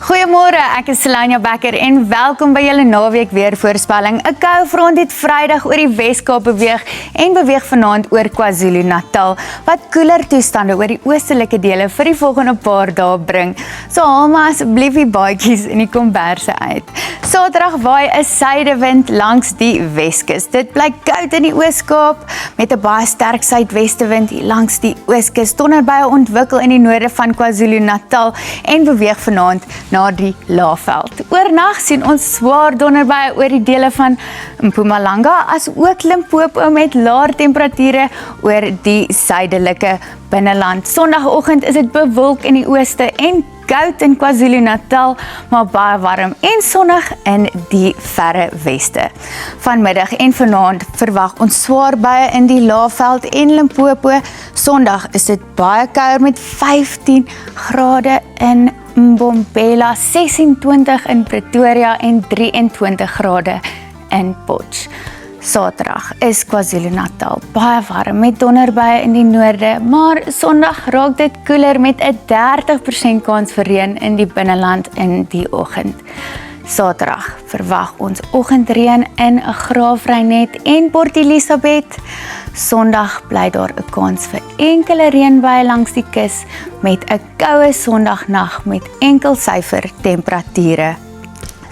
Goeiemôre, ek is Selania Becker en welkom by julle naweek weer voorspelling. 'n Koue front het Vrydag oor die Weskaap beweeg en beweeg vanaand oor KwaZulu-Natal, wat koeler toestande oor die oostelike dele vir die volgende paar dae bring. So haal maar asseblief die baadjies en die komberse uit. Saterdag waai 'n suidewind langs die Weskus. Dit bly koud in die Ooskaap met 'n baie sterk suidwestewind hier langs die Ooskus. Donderbuie ontwikkel in die noorde van KwaZulu-Natal en beweeg vanaand na die Laagveld. Oornag sien ons swaar donderbuie oor die dele van Mpumalanga as ook Limpopo met laer temperature oor die suidelike binneland. Sondagoggend is dit bewolk in die ooste en koud in KwaZulu-Natal, maar baie warm en sonnig in die verre weste. Vanmiddag en vanaand verwag ons swaar buie in die Laagveld en Limpopo. Sondag is dit baie kouer met 15 grade in Mbombela, 26 in Pretoria en 23 grade in Potch. Saterdag is KwaZulu-Natal baie warm met donderbuie in die noorde, maar Sondag raak dit koeler met 'n 30% kans vir reën in die binneland in die oggend. Saterdag verwag ons oggendreën in Graafrenet en Port Elizabeth. Sondag bly daar 'n kans vir enkele reënbuie langs die kus met 'n koue Sondagnag met enkel syfer temperature.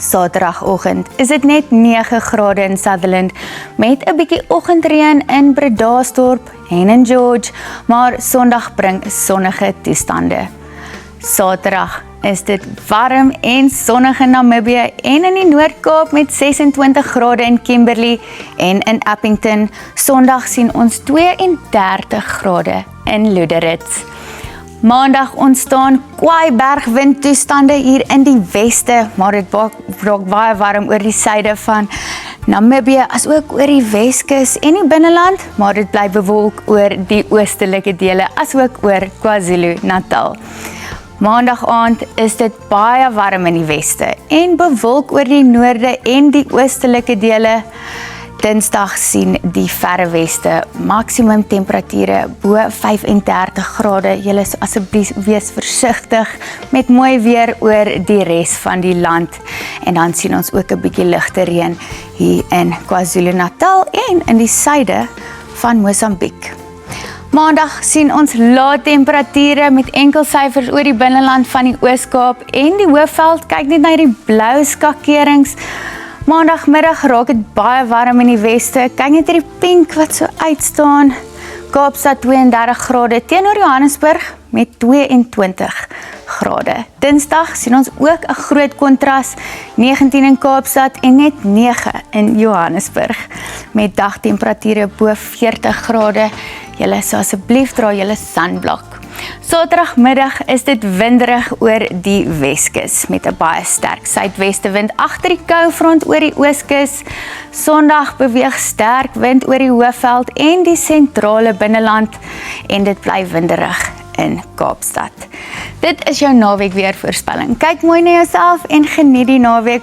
Saterdagoggend is dit net 9 grade in Sutherland met 'n bietjie oggendreën in Bredasdorp en in George, maar Sondag bring sonnige toestande. Saterdag is dit warm en sonnig in Namibië en in die Noord-Kaap met 26 grade in Kimberley en in Appington. Sondag sien ons 32 grade in Luderitz. Maandag ontstaan kwaaibergwind toestande hier in die weste, maar dit raak baie warm oor die suide van Namibië as ook oor die Weskus en die binneland, maar dit bly bewolk oor die oostelike dele as ook oor KwaZulu-Natal. Maandag aand is dit baie warm in die weste en bewolk oor die noorde en die oostelike dele. Dinsdag sien die verre weste maksimum temperature bo 35 grade. Julle asseblief wees versigtig met mooi weer oor die res van die land. En dan sien ons ook 'n bietjie ligte reën hier in KwaZulu-Natal en in die suide van Mosambiek. Maandag sien ons lae temperature met enkel syfers oor die binneland van die Ooskaap en die Hoëveld. Kyk net na hierdie blou skakerings. Maandagmiddag raak dit baie warm in die weste. Kyk net hierdie pink wat so uitstaan. Kaapstad 32 grade teenoor Johannesburg met 22 grade. Dinsdag sien ons ook 'n groot kontras, 19 in Kaapstad en net 9 in Johannesburg met dagtemperature bo 40 grade. Julle sal asseblief dra julle sunblock. Saterdagmiddag is dit winderig oor die Weskus met 'n baie sterk suidwestewind agter die koufront oor die Ooskus. Sondag beweeg sterk wind oor die Hoëveld en die sentrale binneland en dit bly winderig in Kaapstad. Dit is jou naweek weer voorspelling. Kyk mooi na jouself en geniet die naweek.